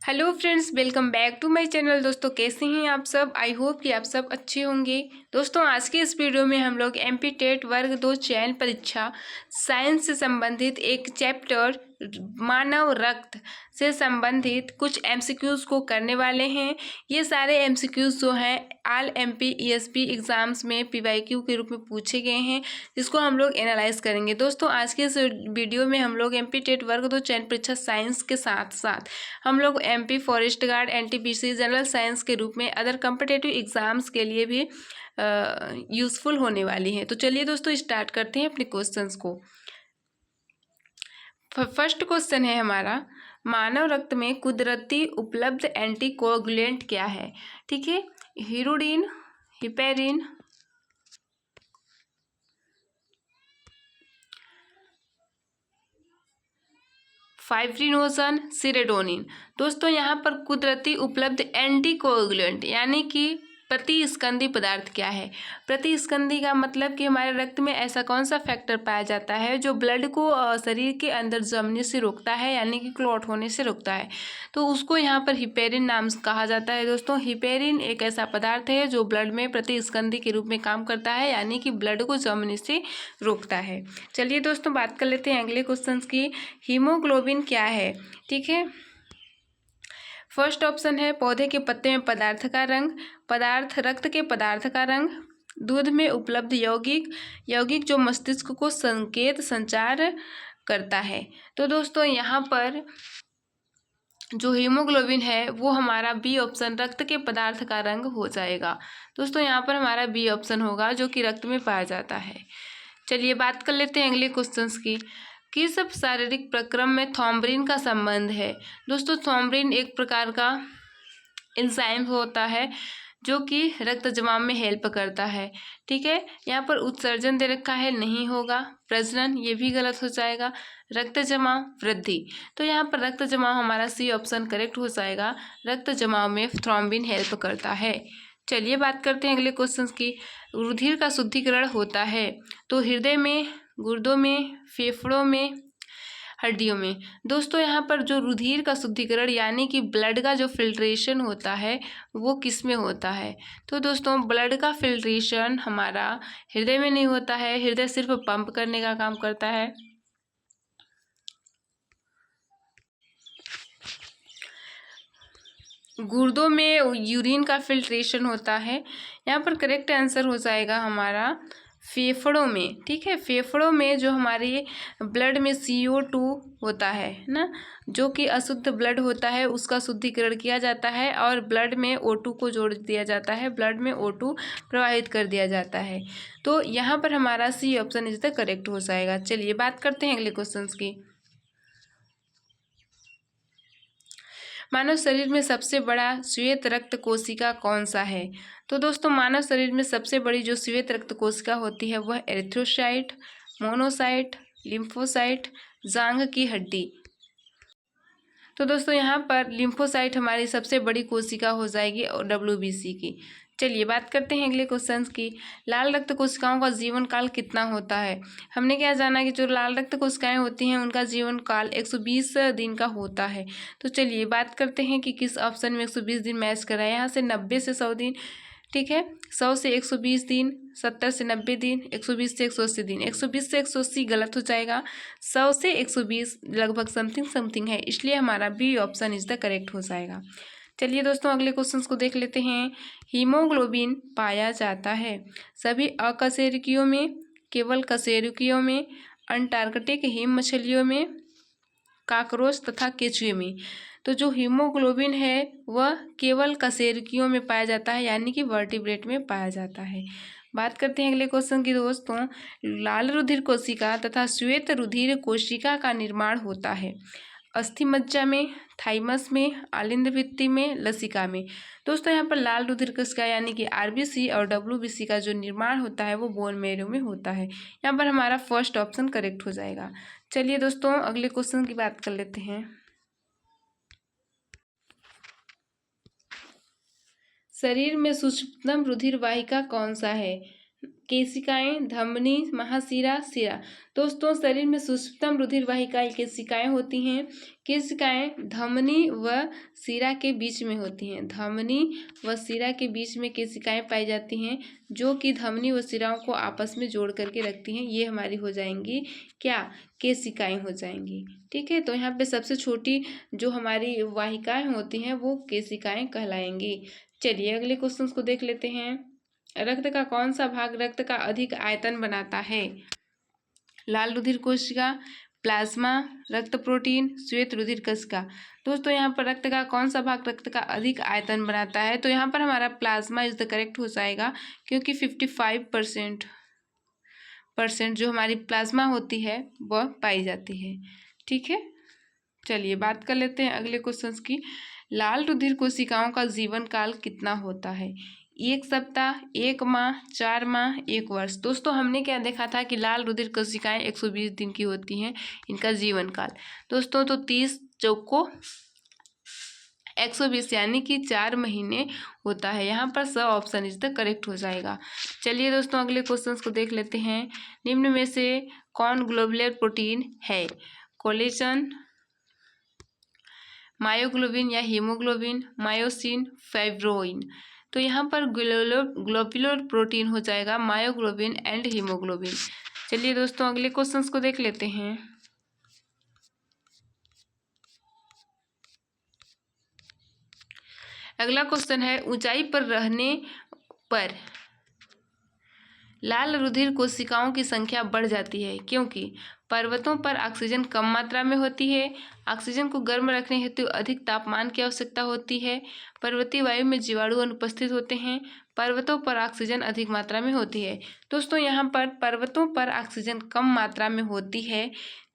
Hello friends, welcome back to my channel. दोस्तों, कैसे हैं आप सब? आई होप कि आप सब अच्छे होंगे। दोस्तों, आज के इस वीडियो में हम लोग एमपी टेट वर्ग 2 चयन परीक्षा साइंस से संबंधित एक चैप्टर मानव रक्त से संबंधित कुछ एमसीक्यूज़ को करने वाले हैं। ये सारे एमसीक्यूज़ जो हैं ऑल एमपी ईएसपी एग्ज़ाम्स में पीवाईक्यू के रूप में पूछे गए हैं, जिसको हम लोग एनालाइज करेंगे। दोस्तों, आज के इस वीडियो में हम लोग एमपी टेट वर्ग 2 चयन परीक्षा साइंस के साथ साथ हम लोग MP forest guard, NTPC, general science के रूप में अदर कॉम्पिटिटिव एग्जाम्स के लिए भी यूज़फुल होने वाली हैं। तो चलिए दोस्तों, स्टार्ट करते हैं अपने क्वेश्चंस को। फर्स्ट क्वेश्चन है हमारा, मानव रक्त में कुदरती उपलब्ध एंटीकोगुलेंट क्या है? ठीक है, हीरोडीन, हिपेरिन, फाइब्रिनोजन, सिरेटोनिन। दोस्तों, यहाँ पर कुदरती उपलब्ध एंटीकोगुलेंट यानी कि प्रतिस्कंदी पदार्थ क्या है? प्रतिस्कंदी का मतलब कि हमारे रक्त में ऐसा कौन सा फैक्टर पाया जाता है जो ब्लड को शरीर के अंदर जमने से रोकता है, यानी कि क्लॉट होने से रोकता है। तो उसको यहाँ पर हिपेरिन नाम से कहा जाता है। दोस्तों, हिपेरिन एक ऐसा पदार्थ है जो ब्लड में प्रतिस्कंदी के रूप में काम करता है, यानी कि ब्लड को जमने से रोकता है। चलिए दोस्तों, बात कर लेते हैं अगले क्वेश्चन की। हीमोग्लोबिन क्या है? ठीक है, फर्स्ट ऑप्शन है पौधे के पत्ते में पदार्थ का रंग, पदार्थ रक्त के पदार्थ का रंग, दूध में उपलब्ध यौगिक, यौगिक जो मस्तिष्क को संकेत संचार करता है। तो दोस्तों, यहाँ पर जो हीमोग्लोबिन है वो हमारा बी ऑप्शन रक्त के पदार्थ का रंग हो जाएगा। दोस्तों, यहाँ पर हमारा बी ऑप्शन होगा जो कि रक्त में पाया जाता है। चलिए बात कर लेते हैं अगले क्वेश्चंस की। किस शारीरिक प्रक्रम में थॉम्ब्रिन का संबंध है? दोस्तों, थॉम्ब्रिन एक प्रकार का एंजाइम होता है जो कि रक्त जमाव में हेल्प करता है। ठीक है, यहाँ पर उत्सर्जन दे रखा है, नहीं होगा। प्रजनन, ये भी गलत हो जाएगा। रक्त जमाव, वृद्धि, तो यहाँ पर रक्त जमाव हमारा सी ऑप्शन करेक्ट हो जाएगा। रक्त जमाव में थ्रोम्बिन हेल्प करता है। चलिए बात करते हैं अगले क्वेश्चन की। रुधिर का शुद्धिकरण होता है तो हृदय में, गुर्दों में, फेफड़ों में, हड्डियों में। दोस्तों, यहाँ पर जो रुधिर का शुद्धिकरण यानी कि ब्लड का जो फिल्ट्रेशन होता है वो किस में होता है? तो दोस्तों, ब्लड का फिल्ट्रेशन हमारा हृदय में नहीं होता है। हृदय सिर्फ पंप करने का काम करता है। गुर्दों में यूरिन का फिल्ट्रेशन होता है। यहाँ पर करेक्ट आंसर हो जाएगा हमारा फेफड़ों में। ठीक है, फेफड़ों में जो हमारे ब्लड में CO2 होता है ना, जो कि अशुद्ध ब्लड होता है, उसका शुद्धिकरण किया जाता है और ब्लड में O2 को जोड़ दिया जाता है, ब्लड में O2 प्रवाहित कर दिया जाता है। तो यहाँ पर हमारा C option is the correct हो जाएगा। चलिए बात करते हैं अगले क्वेश्चन की। मानव शरीर में सबसे बड़ा श्वेत रक्त कोशिका कौन सा है? तो दोस्तों, मानव शरीर में सबसे बड़ी जो श्वेत रक्त कोशिका होती है वह एरिथ्रोसाइट, मोनोसाइट, लिम्फोसाइट, जांघ की हड्डी। तो दोस्तों, यहाँ पर लिम्फोसाइट हमारी सबसे बड़ी कोशिका हो जाएगी और WBC की। चलिए बात करते हैं अगले क्वेश्चन की। लाल रक्त कोशिकाओं का जीवन काल कितना होता है? हमने क्या जाना कि जो लाल रक्त कोशिकाएं होती हैं उनका जीवन काल 120 दिन का होता है। तो चलिए बात करते हैं कि किस ऑप्शन में 120 दिन मैच कराए। यहाँ से 90 से 100 दिन, ठीक है, 100 से 120 दिन, 70 से 90 दिन, 120 से 180 दिन। 120 से 180 गलत हो जाएगा। 100 से 120 लगभग समथिंग समथिंग है, इसलिए हमारा B option is the correct हो जाएगा। चलिए दोस्तों, अगले क्वेश्चन को देख लेते हैं। हीमोग्लोबिन पाया जाता है सभी अकशेरुकियों में, केवल कशेरुकियों में, अंटार्कटिक हिम मछलियों में, काकरोच तथा केचुए में। तो जो हीमोग्लोबिन है वह केवल कशेरुकियों में पाया जाता है, यानी कि वर्टिब्रेट में पाया जाता है। बात करते हैं अगले क्वेश्चन की। दोस्तों, लाल रुधिर कोशिका तथा श्वेत रुधिर कोशिका का निर्माण होता है अस्थि मज्जा में, थाइमस में, आलिंद भित्ति में, लसिका में। दोस्तों, यहाँ पर लाल रुधिर कोशिका यानी कि RBC और WBC का जो निर्माण होता है वो बोन मैरो में होता है। यहाँ पर हमारा फर्स्ट ऑप्शन करेक्ट हो जाएगा। चलिए दोस्तों, अगले क्वेश्चन की बात कर लेते हैं। शरीर में सूक्ष्मतम रुधिर वाहिका कौन सा है? केशिकाएं, धमनी, महाशिरा, शिरा। दोस्तों शरीर में सूक्ष्मतम रुधिर वाहिकाएं केशिकाएं होती हैं। केशिकाएं धमनी व शिरा के बीच में होती हैं। धमनी व शिरा के बीच में केशिकाएं पाई जाती हैं, जो कि धमनी व शिराओं को आपस में जोड़ करके रखती हैं। ये हमारी हो जाएंगी क्या, केशिकाएं हो जाएंगी। ठीक है, तो यहाँ पे सबसे छोटी जो हमारी वाहिकाएं होती हैं वो केशिकाएं कहलाएंगी। चलिए अगले क्वेश्चन को देख लेते हैं। रक्त का कौन सा भाग रक्त का अधिक आयतन बनाता है? लाल रुधिर कोशिका, प्लाज्मा, रक्त प्रोटीन, श्वेत रुधिर कोशिका। दोस्तों यहाँ पर रक्त का कौन सा भाग रक्त का अधिक आयतन बनाता है? तो यहाँ पर हमारा प्लाज्मा इज द करेक्ट हो जाएगा, क्योंकि 55% जो हमारी प्लाज्मा होती है वह पाई जाती है। ठीक है, चलिए बात कर लेते हैं अगले क्वेश्चन की। लाल रुधिर कोशिकाओं का जीवन काल कितना होता है? 1 सप्ताह, 1 माह, 4 माह, 1 वर्ष। दोस्तों हमने क्या देखा था कि लाल रुधिर कोशिकाएं 120 दिन की होती हैं इनका जीवन काल। दोस्तों तो 30 चौको 120 यानी कि 4 महीने होता है। यहाँ पर स ऑप्शन इज द करेक्ट हो जाएगा। चलिए दोस्तों अगले क्वेश्चन को देख लेते हैं। निम्न में से कौन ग्लोबुलर प्रोटीन है? कोलेजन, मायोग्लोबिन या हीमोग्लोबिन, मायोसिन, फाइब्रोइन। तो यहाँ पर ग्लोबुलर प्रोटीन हो जाएगा मायोग्लोबिन एंड हीमोग्लोबिन। चलिए दोस्तों अगले क्वेश्चंस को देख लेते हैं। अगला क्वेश्चन है, ऊंचाई पर रहने पर लाल रुधिर कोशिकाओं की संख्या बढ़ जाती है, क्योंकि पर्वतों पर ऑक्सीजन कम मात्रा में होती है, ऑक्सीजन को गर्म रखने हेतु अधिक तापमान की आवश्यकता होती है, पर्वतीय वायु में जीवाणु अनुपस्थित होते हैं, पर्वतों पर ऑक्सीजन अधिक मात्रा में होती है। दोस्तों यहाँ पर पर्वतों पर ऑक्सीजन कम मात्रा में होती है,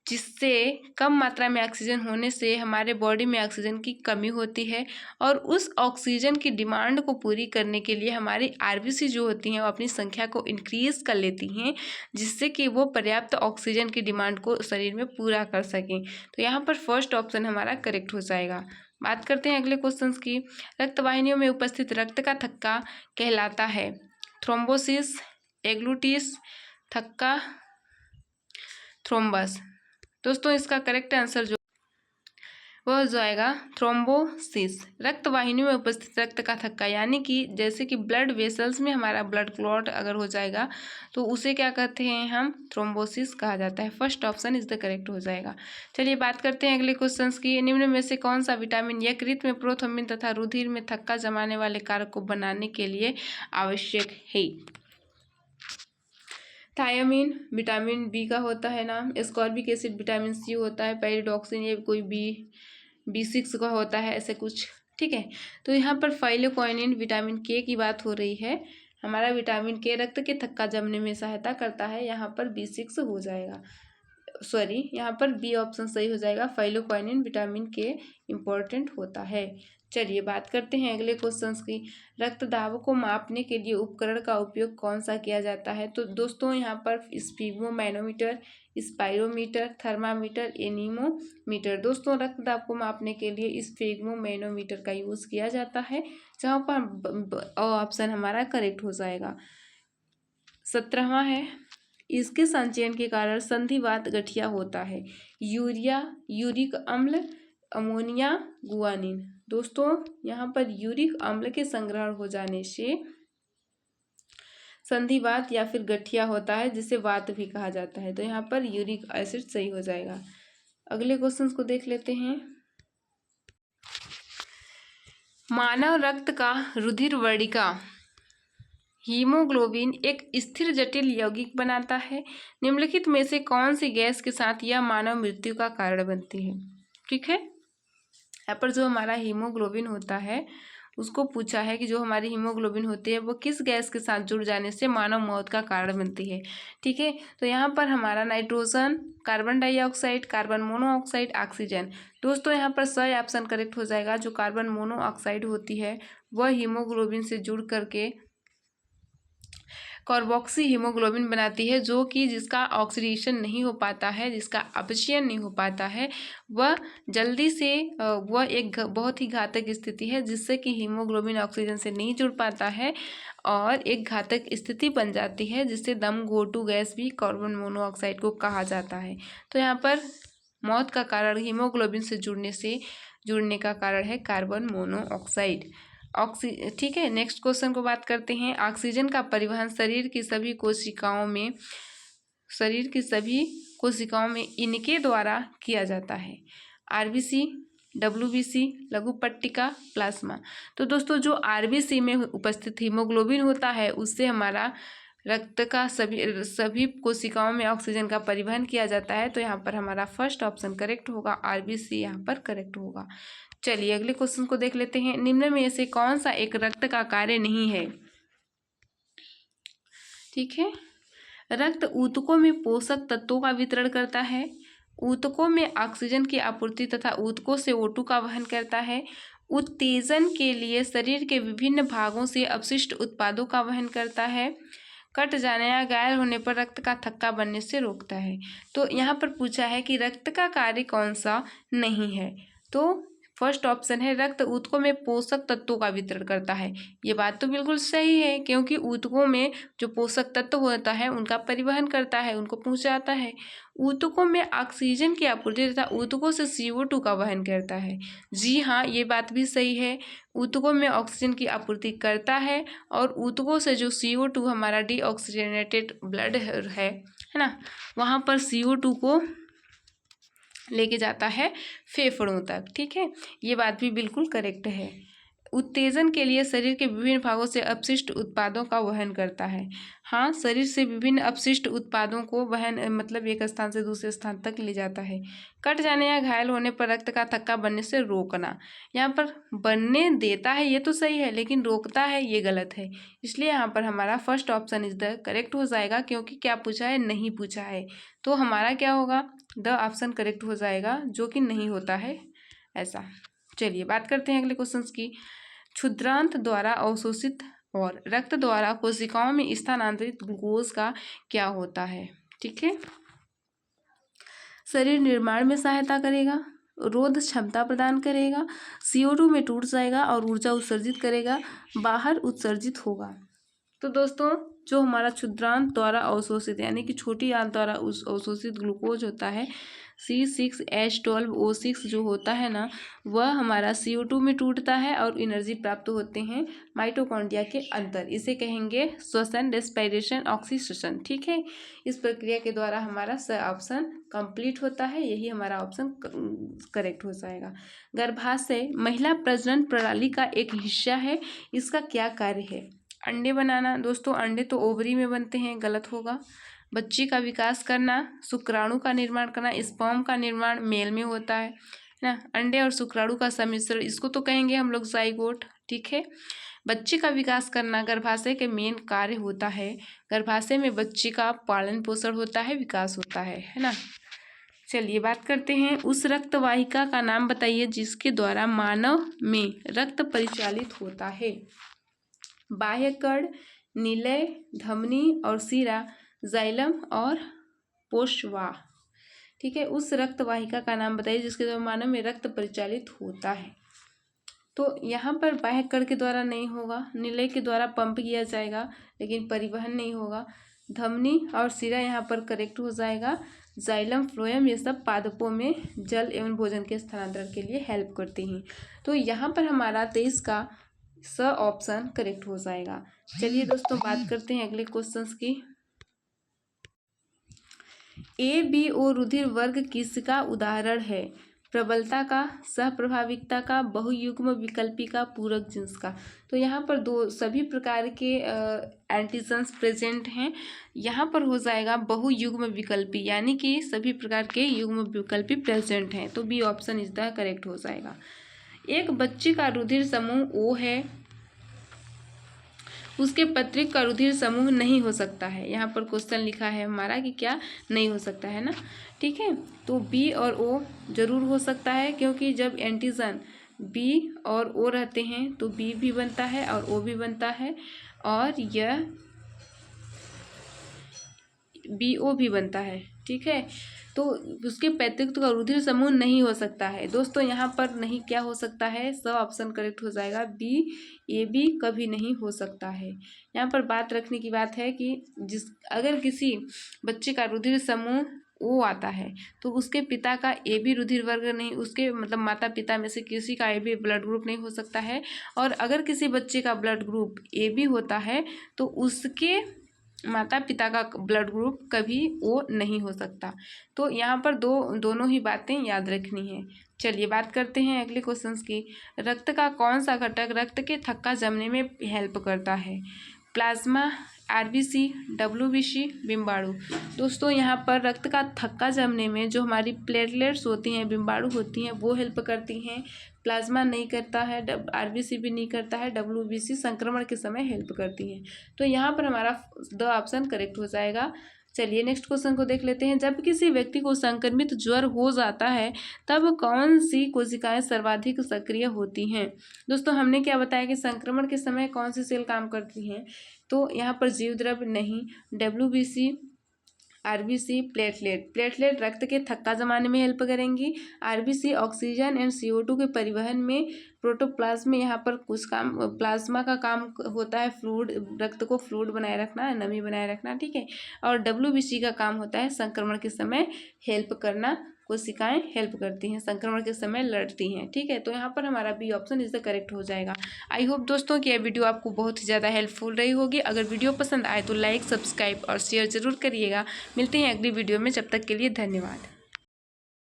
जिससे कम मात्रा में ऑक्सीजन होने से हमारे बॉडी में ऑक्सीजन की कमी होती है, और उस ऑक्सीजन की डिमांड को पूरी करने के लिए हमारी आरबीसी जो होती हैं वो अपनी संख्या को इंक्रीज कर लेती हैं, जिससे कि वो पर्याप्त ऑक्सीजन की डिमांड को शरीर में पूरा कर सकें। तो यहाँ पर फर्स्ट ऑप्शन हमारा करेक्ट हो जाएगा। बात करते हैं अगले क्वेश्चन की। रक्त वाहिनियों में उपस्थित रक्त का थक्का कहलाता है थ्रोम्बोसिस, एग्लूटिस, थक्का, थ्रोम्बस। दोस्तों इसका करेक्ट आंसर जो वह हो जाएगा थ्रोम्बोसिस। रक्त वाहिनी में उपस्थित रक्त का थक्का, यानी कि जैसे कि ब्लड वेसल्स में हमारा ब्लड क्लॉट अगर हो जाएगा तो उसे क्या कहते हैं हम, थ्रोम्बोसिस कहा जाता है। First option is the correct हो जाएगा। चलिए बात करते हैं अगले क्वेश्चंस की। निम्न में से कौन सा विटामिन यकृत में प्रोथ्रोम्बिन तथा रुधिर में थक्का जमाने वाले कारक को बनाने के लिए आवश्यक है? थायामीन विटामिन बी का होता है नाम, एस्कॉर्बिक एसिड विटामिन सी होता है, पेरिडॉक्सिन ये कोई B6 का होता है, ऐसे कुछ। ठीक है, तो यहाँ पर फाइलोक्वानिन विटामिन के की बात हो रही है। हमारा विटामिन के रक्त के थक्का जमने में सहायता करता है, यहाँ पर B6 हो जाएगा, सॉरी यहाँ पर बी ऑप्शन सही हो जाएगा। फाइलोक्वानिन विटामिन के इम्पोर्टेंट होता है। चलिए बात करते हैं अगले क्वेश्चंस की। रक्त दाब को मापने के लिए उपकरण का उपयोग कौन सा किया जाता है? तो दोस्तों यहाँ पर स्फिग्मोमैनोमीटर, स्पाइरोमीटर, थर्मामीटर, एनीमोमीटर। दोस्तों रक्त दाब को मापने के लिए स्फिग्मोमैनोमीटर का यूज़ किया जाता है, जहाँ पर ऑप्शन हमारा करेक्ट हो जाएगा। 17वां है, इसके संचयन के कारण संधिवात गठिया होता है। यूरिया, यूरिक अम्ल, अमोनिया, गुआनिन। दोस्तों यहाँ पर यूरिक अम्ल के संग्रहण हो जाने से संधिवात या फिर गठिया होता है, जिसे वात भी कहा जाता है। तो यहाँ पर यूरिक एसिड सही हो जाएगा। अगले क्वेश्चन को देख लेते हैं। मानव रक्त का रुधिर वर्णिका हीमोग्लोबिन एक स्थिर जटिल यौगिक बनाता है। निम्नलिखित में से कौन सी गैस के साथ यह मानव मृत्यु का कारण बनती है? ठीक है, यहाँ पर जो हमारा हीमोग्लोबिन होता है उसको पूछा है कि जो हमारी हीमोग्लोबिन होती है वो किस गैस के साथ जुड़ जाने से मानव मौत का कारण बनती है। ठीक है, तो यहाँ पर हमारा nitrogen, carbon dioxide, carbon monoxide, oxygen. दोस्तों यहाँ पर सही ऑप्शन करेक्ट हो जाएगा। जो कार्बन मोनोऑक्साइड होती है वह हीमोग्लोबिन से जुड़ करके कार्बोक्सी हीमोग्लोबिन बनाती है, जो कि जिसका ऑक्सीडेशन नहीं हो पाता है, जिसका अपचयन नहीं हो पाता है, वह जल्दी से वह एक बहुत ही घातक स्थिति है, जिससे कि हीमोग्लोबिन ऑक्सीजन से नहीं जुड़ पाता है और एक घातक स्थिति बन जाती है, जिससे दम घोटू गैस भी कार्बन मोनोऑक्साइड को कहा जाता है। तो यहाँ पर मौत का कारण हीमोग्लोबिन से जुड़ने का कारण है कार्बन मोनोऑक्साइड। ठीक है, नेक्स्ट क्वेश्चन को बात करते हैं। ऑक्सीजन का परिवहन शरीर की सभी कोशिकाओं में इनके द्वारा किया जाता है। आरबीसी, डब्ल्यूबीसी, लघु पट्टिका, प्लाज्मा। तो दोस्तों जो आरबीसी में उपस्थित हीमोग्लोबिन होता है, उससे हमारा रक्त का सभी कोशिकाओं में ऑक्सीजन का परिवहन किया जाता है। तो यहाँ पर हमारा फर्स्ट ऑप्शन करेक्ट होगा, आरबीसी यहाँ पर करेक्ट होगा। चलिए अगले क्वेश्चन को देख लेते हैं। निम्न में से कौन सा एक रक्त का कार्य नहीं है? ठीक है, रक्त ऊतकों में पोषक तत्वों का वितरण करता है, ऊतकों में ऑक्सीजन की आपूर्ति तथा ऊतकों से O2 का वहन करता है, उत्तेजन के लिए शरीर के विभिन्न भागों से अपशिष्ट उत्पादों का वहन करता है, कट जाने या घायल होने पर रक्त का थक्का बनने से रोकता है। तो यहाँ पर पूछा है कि रक्त का कार्य कौन सा नहीं है, तो फर्स्ट ऑप्शन है रक्त ऊतकों में पोषक तत्वों का वितरण करता है। ये बात तो बिल्कुल सही है, क्योंकि ऊतकों में जो पोषक तत्व होता है उनका परिवहन करता है, उनको पहुंचाता है। ऊतकों में ऑक्सीजन की आपूर्ति तथा ऊतकों से CO2 का वहन करता है। जी हाँ, ये बात भी सही है, ऊतकों में ऑक्सीजन की आपूर्ति करता है और ऊतकों से जो CO2 हमारा डीऑक्सीजनेटेड ब्लड है ना, वहाँ पर CO2 को लेके जाता है फेफड़ों तक। ठीक है, ये बात भी बिल्कुल करेक्ट है। उत्तेजन के लिए शरीर के विभिन्न भागों से अपशिष्ट उत्पादों का वहन करता है। हाँ, शरीर से विभिन्न अपशिष्ट उत्पादों को वहन मतलब एक स्थान से दूसरे स्थान तक ले जाता है। कट जाने या घायल होने पर रक्त का थक्का बनने से रोकना, यहाँ पर बनने देता है ये तो सही है, लेकिन रोकता है ये गलत है। इसलिए यहाँ पर हमारा first option is the correct हो जाएगा, क्योंकि क्या पूछा है? नहीं पूछा है। तो हमारा क्या होगा? द ऑप्शन करेक्ट हो जाएगा, जो कि नहीं होता है ऐसा। चलिए बात करते हैं अगले क्वेश्चन की। क्षुद्रांत द्वारा अवशोषित और रक्त द्वारा कोशिकाओं में स्थानांतरित ग्लूकोज का क्या होता है? ठीक है, शरीर निर्माण में सहायता करेगा, रोध क्षमता प्रदान करेगा, CO2 में टूट जाएगा और ऊर्जा उत्सर्जित करेगा, बाहर उत्सर्जित होगा। तो दोस्तों जो हमारा क्षुद्रांत द्वारा अवशोषित यानी कि छोटी आंत द्वारा अवशोषित ग्लूकोज होता है C6H12O6 जो होता है ना, वह हमारा CO2 में टूटता है और एनर्जी प्राप्त होते हैं माइटोकॉन्ड्रिया के अंदर। इसे कहेंगे श्वसन, रेस्पिरेशन, ऑक्सीडेशन। ठीक है, इस प्रक्रिया के द्वारा हमारा ऑप्शन कंप्लीट होता है, यही हमारा ऑप्शन करेक्ट हो जाएगा। गर्भाशय महिला प्रजनन प्रणाली का एक हिस्सा है, इसका क्या कार्य है? अंडे बनाना। दोस्तों अंडे तो ओवरी में बनते हैं, गलत होगा। बच्चे का विकास करना, शुक्राणु का निर्माण करना, स्पर्म का निर्माण मेल में होता है ना। अंडे और शुक्राणु का सम्मिश्रण, इसको तो कहेंगे हम लोग जाइगोट। ठीक है, बच्चे का विकास करना गर्भाशय के मेन कार्य होता है। गर्भाशय में बच्चे का पालन पोषण होता है, विकास होता है ना। चलिए बात करते हैं, उस रक्त वाहिका का नाम बताइए जिसके द्वारा मानव में रक्त परिचालित होता है। बाह्यकर्ण, निलय, धमनी और शिरा, जाइलम और पोषवाह। ठीक है, उस रक्त वाहिका का नाम बताइए जिसके द्वारा मानव में रक्त परिचालित होता है। तो यहाँ पर बाह्यकर्ण के द्वारा नहीं होगा, निलय के द्वारा पंप किया जाएगा लेकिन परिवहन नहीं होगा। धमनी और शिरा यहाँ पर करेक्ट हो जाएगा। जाइलम, फ्लोएम ये सब पादपों में जल एवं भोजन के स्थानांतरण के लिए हेल्प करती हैं। तो यहाँ पर हमारा 23 का ऑप्शन करेक्ट हो जाएगा। चलिए दोस्तों बात करते हैं अगले क्वेश्चंस की। ABO रुधिर वर्ग किसका उदाहरण है? प्रबलता का, सहप्रभाविकता का, बहुयुग्म विकल्पी का, पूरक जिन्स का। तो यहाँ पर सभी प्रकार के एंटीजन्स प्रेजेंट हैं। यहाँ पर हो जाएगा बहुयुग्म विकल्पी, यानी कि सभी प्रकार के युग्म विकल्पी प्रेजेंट हैं। तो B option is the correct हो जाएगा। एक बच्चे का रुधिर समूह O है, उसके पत्रिक का रुधिर समूह नहीं हो सकता है। यहाँ पर क्वेश्चन लिखा है हमारा कि क्या नहीं हो सकता है ना। ठीक है, तो B और O जरूर हो सकता है, क्योंकि जब एंटीजन B और O रहते हैं तो B भी बनता है और O भी बनता है। और यह BO भी बनता है, ठीक है। तो उसके पैतृत्व का रुधिर समूह नहीं हो सकता है। दोस्तों यहाँ पर नहीं क्या हो सकता है, सब ऑप्शन करेक्ट हो जाएगा, AB कभी नहीं हो सकता है। यहाँ पर बात रखने की बात है कि अगर किसी बच्चे का रुधिर समूह O आता है तो उसके पिता का AB रुधिर वर्ग नहीं, उसके मतलब माता पिता में से किसी का AB ब्लड ग्रुप नहीं हो सकता है। और अगर किसी बच्चे का ब्लड ग्रुप AB होता है तो उसके माता पिता का ब्लड ग्रुप कभी O नहीं हो सकता। तो यहाँ पर दोनों ही बातें याद रखनी है। चलिए बात करते हैं अगले क्वेश्चंस की। रक्त का कौन सा घटक रक्त के थक्का जमने में हेल्प करता है? Plasma, RBC, WBC, बिम्बाणु। दोस्तों यहाँ पर रक्त का थक्का जमने में जो हमारी प्लेटलेट्स होती हैं, बिम्बाणु होती हैं, वो हेल्प करती हैं। प्लाज्मा नहीं करता है, RBC भी नहीं करता है, WBC संक्रमण के समय हेल्प करती हैं। तो यहाँ पर हमारा द ऑप्शन करेक्ट हो जाएगा। चलिए नेक्स्ट क्वेश्चन को देख लेते हैं। जब किसी व्यक्ति को संक्रमित ज्वर हो जाता है तब कौन सी कोशिकाएं सर्वाधिक सक्रिय होती हैं? दोस्तों हमने क्या बताया कि संक्रमण के समय कौन सी सेल काम करती हैं? तो यहाँ पर जीवद्रव्य नहीं, WBC, RBC, प्लेटलेट रक्त के थक्का जमाने में हेल्प करेंगी। RBC ऑक्सीजन एंड CO2 के परिवहन में। प्रोटोप्लाज्म में यहाँ पर कुछ काम, प्लाज्मा का काम होता है फ्लूइड, रक्त को फ्लूइड बनाए रखना, नमी बनाए रखना, ठीक है। और WBC का काम होता है संक्रमण के समय हेल्प करना, कोशिकाएं हेल्प करती हैं, संक्रमण के समय लड़ती हैं, ठीक है। तो यहाँ पर हमारा B option is the correct हो जाएगा। आई होप दोस्तों कि यह वीडियो आपको बहुत ही ज़्यादा हेल्पफुल रही होगी। अगर वीडियो पसंद आए तो लाइक, सब्सक्राइब और शेयर ज़रूर करिएगा। मिलते हैं अगली वीडियो में, जब तक के लिए धन्यवाद।